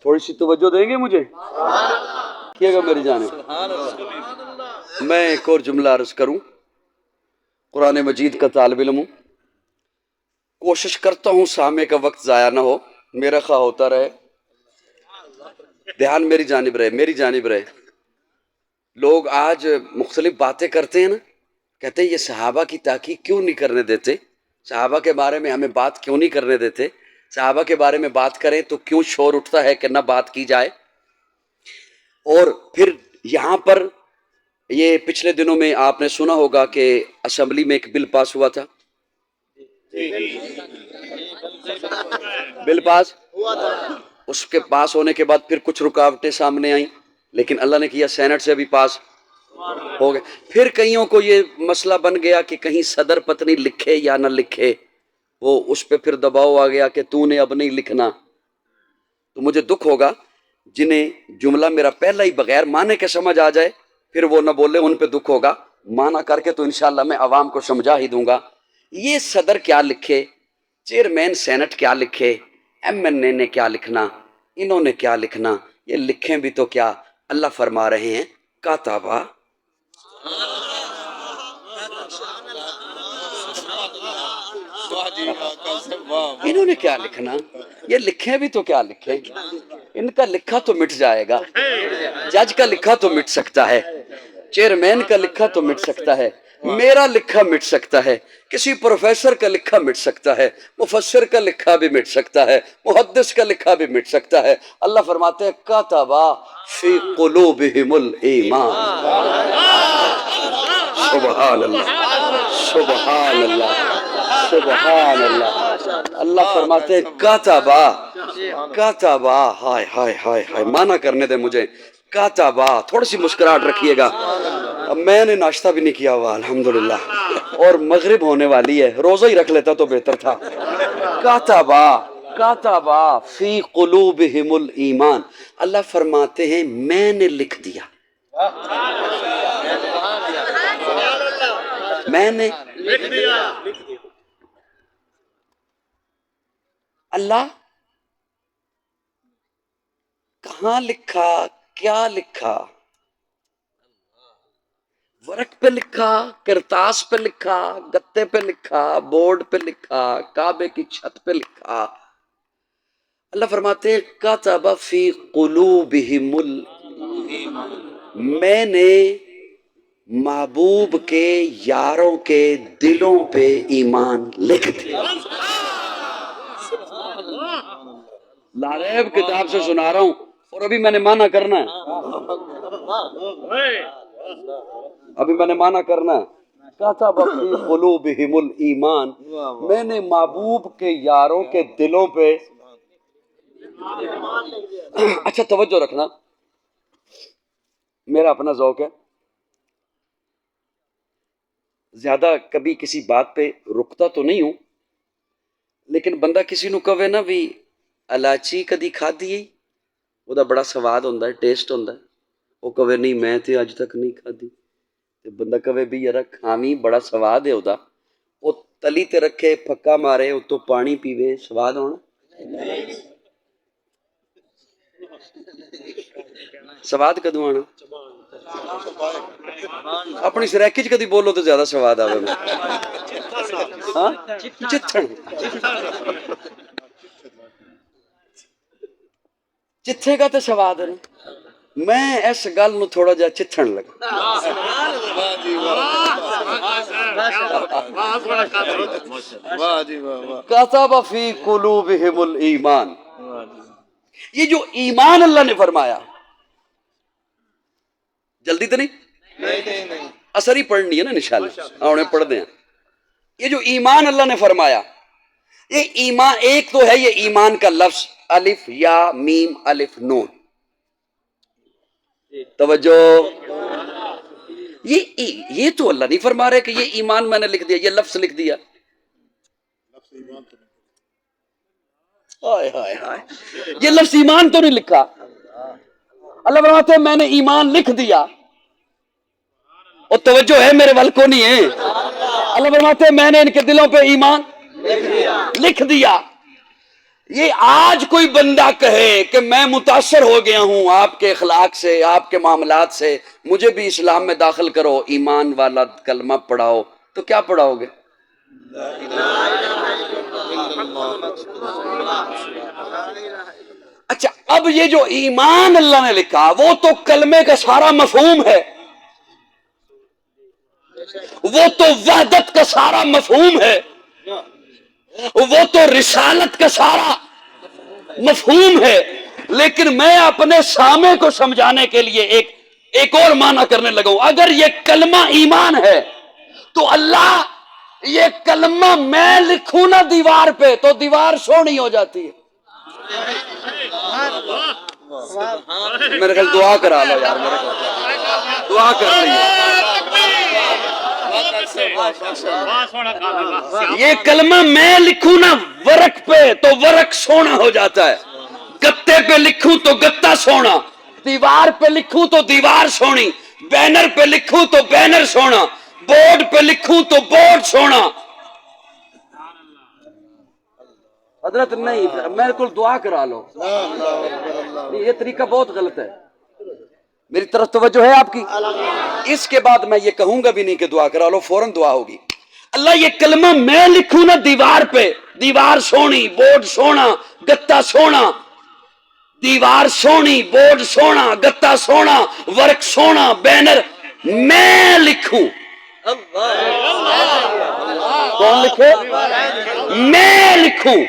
تھوڑی سی توجہ دیں گے مجھے؟ کیے گا میری جانب؟ میں ایک اور جملہ عرض کروں. قرآن مجید کا طالب علم ہوں، کوشش کرتا ہوں سامع کا وقت ضائع نہ ہو، میرا خواہ ہوتا رہے، دھیان میری جانب رہے. لوگ آج مختلف باتیں کرتے ہیں نا، کہتے ہیں یہ صحابہ کی تحقیق کیوں نہیں کرنے دیتے، صحابہ کے بارے میں ہمیں بات کیوں نہیں کرنے دیتے، صحابہ کے بارے میں بات کریں تو کیوں شور اٹھتا ہے کہ نہ بات کی جائے. اور پھر یہاں پر یہ پچھلے دنوں میں آپ نے سنا ہوگا کہ اسمبلی میں ایک بل پاس ہوا تھا. بل پاس اس کے پاس ہونے کے بعد پھر کچھ رکاوٹیں سامنے آئیں، لیکن اللہ نے کیا سینٹ سے بھی پاس ہو گئے. پھر کئیوں کو یہ مسئلہ بن گیا کہ کہیں صدر پتنی لکھے یا نہ لکھے، وہ اس پہ پھر دباؤ آ گیا کہ تو نے اب نہیں لکھنا. تو مجھے دکھ ہوگا جنہیں جملہ میرا پہلا ہی بغیر معنی کے سمجھ آ جائے پھر وہ نہ بولے، ان پہ دکھ ہوگا. معنی کر کے تو انشاءاللہ میں عوام کو سمجھا ہی دوں گا. یہ صدر کیا لکھے، چیئرمین سینٹ کیا لکھے، ایم این اے نے کیا لکھنا، انہوں نے کیا لکھنا، یہ لکھیں بھی تو کیا. اللہ فرما رہے ہیں کاتبہ، انہوں نے کیا لکھنا، یہ لکھیں بھی تو کیا لکھیں. ان کا لکھا تو مٹ جائے گا، جج کا لکھا تو مٹ سکتا ہے، چیئرمین کا لکھا تو مٹ سکتا ہے، میرا لکھا مٹ سکتا ہے، کسی پروفیسر کا لکھا مٹ سکتا ہے، مفسر کا لکھا بھی مٹ سکتا ہے، محدث کا لکھا بھی مٹ سکتا ہے. اللہ فرماتے ہیں کاتبہ فی قلوبہم الایمان. سبحان اللہ، سبحان اللہ، سبحان اللہ. اللہ فرماتے ہیں کاتبہ، ہائے ہائے ہائے ہائے، مانا کرنے دے مجھے. کاتبہ، تھوڑی سی مسکراہٹ رکھیے گا. اب میں نے ناشتہ بھی نہیں کیا ہوا الحمدللہ، اور مغرب ہونے والی ہے، روزہ ہی رکھ لیتا تو بہتر تھا. کاتبہ فی قلوبہم الایمان. اللہ فرماتے ہیں میں نے لکھ دیا، میں نے لکھ دیا. اللہ کہاں لکھا، کیا لکھا؟ ورق پہ لکھا، کرتاس پہ لکھا، گتے پہ لکھا، بورڈ پہ لکھا، کعبے کی چھت پہ لکھا. اللہ فرماتے ہیں کاتب فی قلوبہم الایمان. میں نے محبوب کے یاروں کے دلوں پہ ایمان لکھ دیا. لاریب کتاب سے سنا رہا ہوں، اور ابھی میں نے مانا کرنا ہے، ابھی میں نے مانا کرنا ہے. کاتب فی قلوبہم الایمان، میں نے محبوب کے یاروں کے دلوں پہ. اچھا توجہ رکھنا، میرا اپنا ذوق ہے، زیادہ کبھی کسی بات پہ رکتا تو نہیں ہوں، لیکن بندہ کسی نو کہے نا بھی الائچی کدی کھادی ہے، وہ دا بڑا سواد ہوندہ ہے، ٹیسٹ ہوندہ ہے. وہ کہے نہیں میں تے اج تک نہیں کھادی، بندہ کہے بھی یارا کھامی بڑا سواد ہے ہودا، وہ تلی تے رکھے پھکا مارے اتو پانی پیوے، سواد ہونا؟ سواد کدو آنا؟ اپنی سریکی چ کدی بولو تو زیادہ سواد آوے. چتھن، چتھے کا تے سواد ہے. میں اس گل نو تھوڑا جا چتھن لگا. کاتب فی قلوبہم الایمان. یہ جو ایمان اللہ نے فرمایا، جلدی تو نہیں، اثر ہی پڑھنی ہے نا انشاءاللہ، انہیں پڑھ دیں. یہ جو ایمان اللہ نے فرمایا، یہ ایمان ایک تو ہے یہ ایمان کا لفظ الف یا میم الف نون. توجہ، یہ تو اللہ نہیں فرما رہے کہ یہ ایمان میں نے لکھ دیا، یہ لفظ لکھ دیا. یہ لفظ ایمان تو نہیں لکھا. اللہ فرماتے ہیں میں نے ایمان لکھ دیا. اور توجہ ہے میرے ول کو نہیں ہے. اللہ فرماتے ہیں میں نے ان کے دلوں پہ ایمان لکھ دیا. یہ آج کوئی بندہ کہے کہ میں متاثر ہو گیا ہوں آپ کے اخلاق سے، آپ کے معاملات سے، مجھے بھی اسلام میں داخل کرو، ایمان والا کلمہ پڑھاؤ، تو کیا پڑھاؤ گے؟ اچھا، اب یہ جو ایمان اللہ نے لکھا وہ تو کلمے کا سارا مفہوم ہے، وہ تو وحدت کا سارا مفہوم ہے، وہ تو رسالت کا سارا مفہوم ہے، لیکن میں اپنے سامع کو سمجھانے کے لیے ایک اور معنی کرنے لگا ہوں۔ اگر یہ کلمہ ایمان ہے تو اللہ یہ کلمہ میں لکھوں نا دیوار پہ تو دیوار سونی ہو جاتی ہے۔ میرے خیال دعا کرا لو یار، میرے خیال دعا کر رہی ہے۔ یہ کلمہ میں لکھوں نا ورق پہ تو ورق سونا ہو جاتا ہے، گتے پہ لکھوں تو گتا سونا، دیوار پہ لکھوں تو دیوار سونی، بینر پہ لکھوں تو بینر سونا، بورڈ پہ لکھوں تو بورڈ سونا۔ حضرت نہیں، میرے کو دعا کرا لو، یہ طریقہ بہت غلط ہے، میری طرف توجہ ہے آپ کی؟ اس کے بعد میں یہ کہوں گا بھی نہیں کہ دعا کرا لو، فوراً دعا ہوگی۔ اللہ یہ کلمہ میں لکھوں نا دیوار پہ، دیوار سونی، بورڈ سونا، گتا سونا، دیوار سونی، بورڈ سونا، گتا سونا، ورق سونا، بینر میں لکھوں۔ کون لکھے؟ میں لکھوں،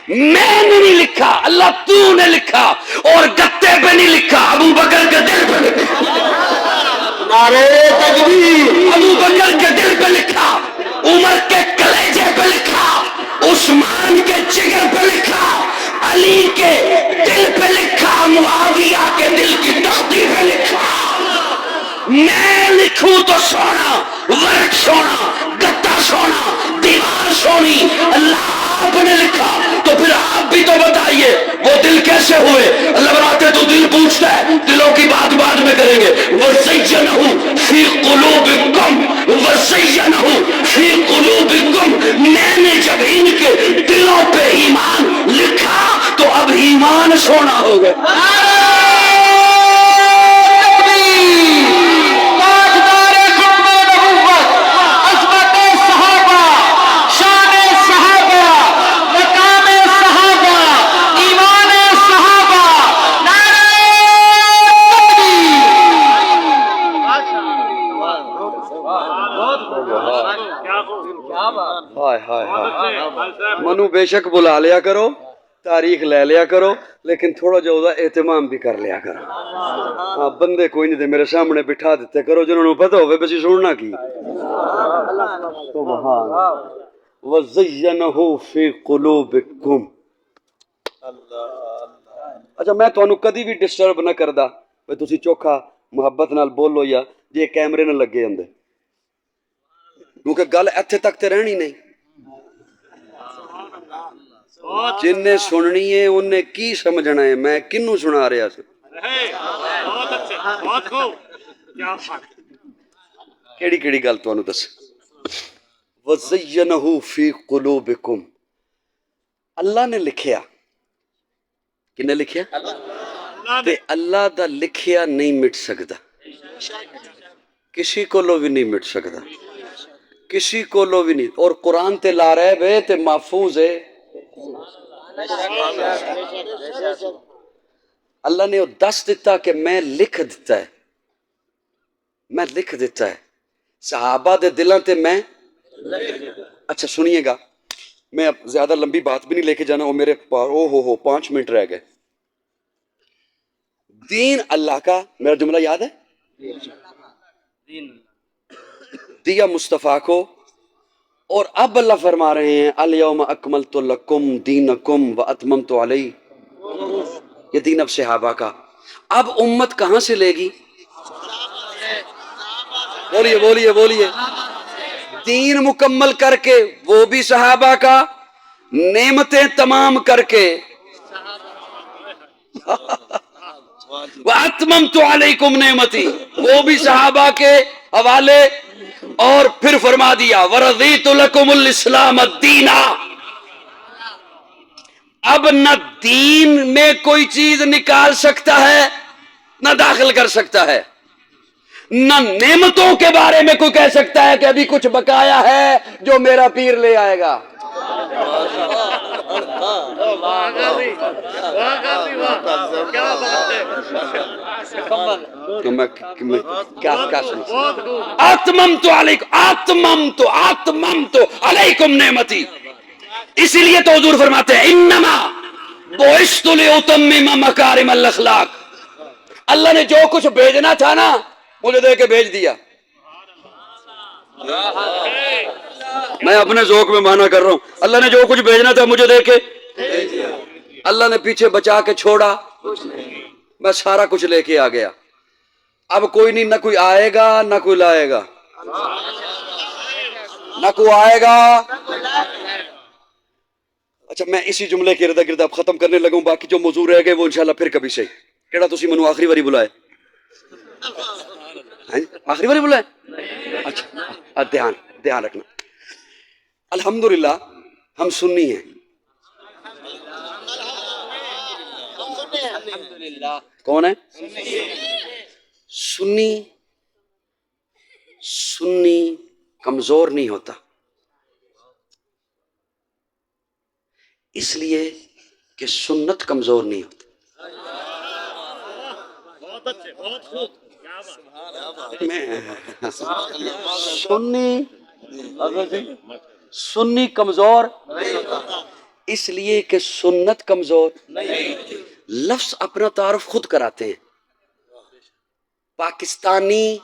میں نے نہیں لکھا، اللہ تو نے لکھا، اور گتے پہ نہیں لکھا، ابو بکر کے دل پہ لکھا، نعرہ تکبیر، ابو بکر کے دل پہ لکھا، عمر کے کلیجے پہ لکھا، عثمان کے جگر پہ لکھا، علی کے دل پہ لکھا، معاویہ کے دل کی تختی پہ لکھا۔ میں لکھوں تو سونا، ورق سونا، گتا سونا، دیوار سونی، اللہ آپ نے لکھا، تو پھر آپ بھی تو بتائیے وہ دل کیسے ہوئے؟ اللہ بناتے تو دل پوچھتا ہے، دلوں کی بات بعد میں کریں گے۔ وَزَيَّنَهُ فِي قُلُوبِكُمْ وَزَيَّنَهُ فِي قُلُوبِكُمْ، میں نے جب ان کے دلوں پہ ایمان لکھا تو اب ایمان سونا ہو گیا۔ منو بے شک بلا لیا کرو، تاریخ لے لیا کرو، لیکن تھوڑا جو اہتمام بھی کر لیا کرو۔ ہاں، بندے کوئی نہیں دے میرے سامنے بٹھا دیتے کرو جنہوں نے پتہ ہوئے بسی سننا کی۔ سبحان وَزَيَّنَهُ فِي قُلُوبِكُمْ۔ اچھا، میں تانوں کدی بھی ڈسٹرب نہ کردا، تسی چوکھا محبت نال بولو یا جے کیمرے نہ لگے ہوندے، کیونکہ گل ایتھے تک تے رہنی نہیں۔ جن نے سننی ہے انہیں کی سمجھنا ہے، میں کنوں سنا رہا سی؟ کیڑی کیڑی گل تانوں دس؟ وَزَيَّنَهُ فِي قُلُوبِكُمْ، اللہ نے لکھیا، کنے لکھیا؟ تے اللہ دا لکھیا نہیں مٹ سکدا، کسی کو لو بھی نہیں مٹ سکدا، کسی کو لو بھی نہیں، اور قرآن تے لا رہے بے تے محفوظ ہے۔ اللہ نے وہ دس دیتا کہ میں لکھ دیتا ہے، میں لکھ دیتا ہے صحابہ دے دلوں تے میں۔ اچھا سنیے گا، میں اب زیادہ لمبی بات بھی نہیں لے کے جانا، وہ میرے ہو 5 منٹ رہ گئے۔ دین اللہ کا، میرا جملہ یاد ہے؟ دیا مصطفیٰ کو، اور اب اللہ فرما رہے ہیں الیوم اکملت لکم دینکم واتممت علیکم، یہ دین اب صحابہ کا۔ اب امت کہاں سے لے گی؟ بولیے بولیے بولیے، دین مکمل کر کے وہ بھی صحابہ کا، نعمتیں تمام کر کے وَأَتْمَمْتُ عَلَيْكُمْ نعمتی، وہ بھی صحابہ کے حوالے، اور پھر فرما دیا وَرَضِيتُ لَكُمُ الْإِسْلَامَ الدِّينَ۔ اب نہ دین میں کوئی چیز نکال سکتا ہے نہ داخل کر سکتا ہے، نہ نعمتوں کے بارے میں کوئی کہہ سکتا ہے کہ ابھی کچھ بقایا ہے جو میرا پیر لے آئے گا۔ اتممت علیکم نعمتی، اسی لیے تو حضور فرماتے ہیں انما بعثت لاتمم مکارم الاخلاق، اللہ نے جو کچھ بھیجنا تھا نا مجھے دے کے بھیج دیا۔ میں اپنے ذوق میں مانا کر رہا ہوں، اللہ نے جو کچھ بھیجنا تھا مجھے دے کے، اللہ نے پیچھے بچا کے چھوڑا، میں سارا کچھ لے کے آ گیا۔ اب کوئی نہیں، نہ کوئی آئے گا نہ کوئی لائے گا، نہ کوئی آئے گا۔ اچھا میں اسی جملے کے ارد گرد اب ختم کرنے لگا ہوں، باقی جو موضوع رہ گئے وہ انشاءاللہ پھر کبھی سے۔ کیڑا تسی منو آخری باری بلائے؟ آخری باری بلائے؟ اچھا دھیان رکھنا، الحمدللہ ہم سنی ہیں۔ کون ہے سنی؟ کمزور نہیں ہوتا، اس لیے کہ سنت کمزور نہیں ہوتی۔ سنی کمزور اس لیے کہ سنت کمزور۔ لفظ اپنا تعارف خود کراتے ہیں، پاکستانی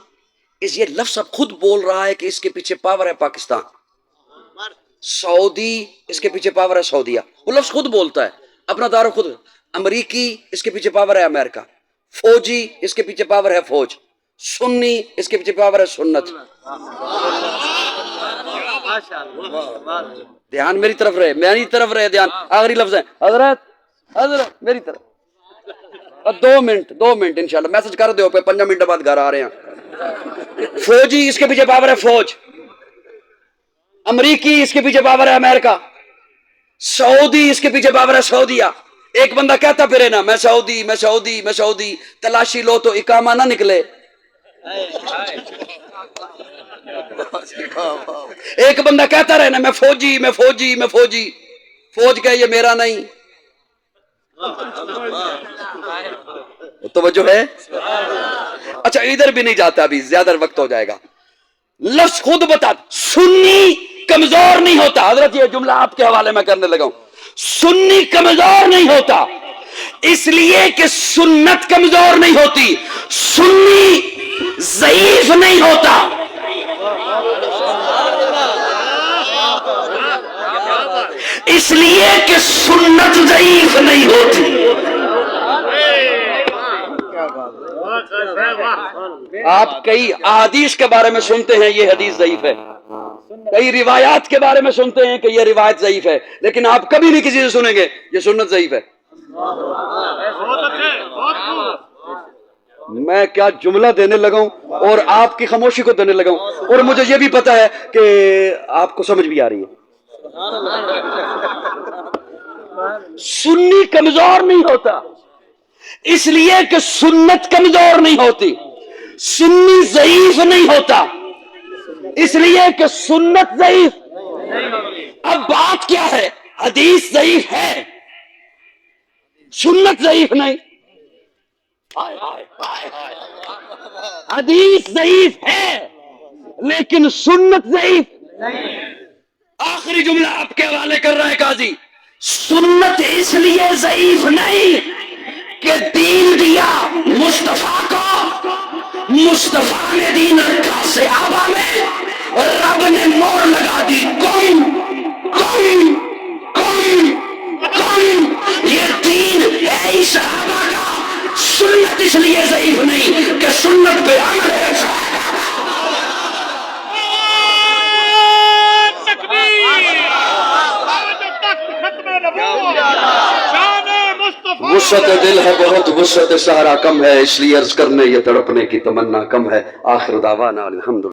یہ لفظ اب خود بول رہا ہے کہ اس کے پیچھے پاور ہے پاکستان، سعودی اس کے پیچھے پاور ہے سعودیہ، وہ لفظ خود بولتا ہے اپنا تعارف خود۔ امریکی اس کے پیچھے پاور ہے امریکہ، فوجی اس کے پیچھے پاور ہے فوج، سنی اس کے پیچھے پاور ہے سنت۔ دھیان میری طرف رہے دھیان، آخری لفظ ہے حضرت میری طرف۔ 2 منٹ انشاءاللہ میسج کر دیو پہ 5 منٹ بعد گھر آ رہے ہیں۔ فوجی اس کے پیچھے پاور ہے فوج، امریکی اس کے پیچھے پاور ہے امریکہ، سعودی اس کے پیچھے پاور ہے سعودیہ۔ ایک بندہ کہتا پھرے نا میں سعودی، تلاشی لو تو اقامہ نہ نکلے۔ ایک بندہ کہتا رہے نا میں فوجی، فوج کہ یہ میرا نہیں، توجہ ہے؟ اچھا ادھر بھی نہیں جاتا، ابھی زیادہ وقت ہو جائے گا۔ لفظ خود بتا، سنی کمزور نہیں ہوتا۔ حضرت یہ جملہ آپ کے حوالے میں کرنے لگا ہوں، سنی کمزور نہیں ہوتا اس لیے کہ سنت کمزور نہیں ہوتی، سنی ضعیف نہیں ہوتا۔ اس لیے کہ سنت ضعیف نہیں ہوتی۔ آپ کئی احادیث کے بارے میں سنتے ہیں یہ حدیث ضعیف ہے، کئی روایات کے بارے میں سنتے ہیں کہ یہ روایت ضعیف ہے، لیکن آپ کبھی نہیں کسی سے سنیں گے یہ سنت ضعیف ہے۔ میں کیا جملہ دینے لگا ہوں اور آپ کی خاموشی کو دینے لگا ہوں، اور مجھے یہ بھی پتا ہے کہ آپ کو سمجھ بھی آ رہی ہے۔ سنی کمزور نہیں ہوتا اس لیے کہ سنت کمزور نہیں ہوتی، سنی ضعیف نہیں ہوتا اس لیے کہ سنت ضعیف۔ اب بات کیا ہے؟ حدیث ضعیف ہے، سنت ضعیف نہیں۔ حدیث ضعیف ہے لیکن سنت ضعیف نہیں۔ آخری جملہ آپ کے حوالے کر رہا ہے قاضی، سنت اس لیے ضعیف نہیں کہ دین دیا مصطفیٰ کو، مصطفیٰ نے دین رکھا صحابہ میں، اور رب نے مور لگا دی کون، یہ دین ہے ہی صحابہ کا۔ سنت اس لیے ضعیف نہیں کہ سنت پہ عمل ہے۔ وسعت دل ہے بہت، وسعت سہارا کم ہے، اس لیے عرض کرنے یہ تڑپنے کی تمنا کم ہے۔ آخر دعوانا الحمدللہ۔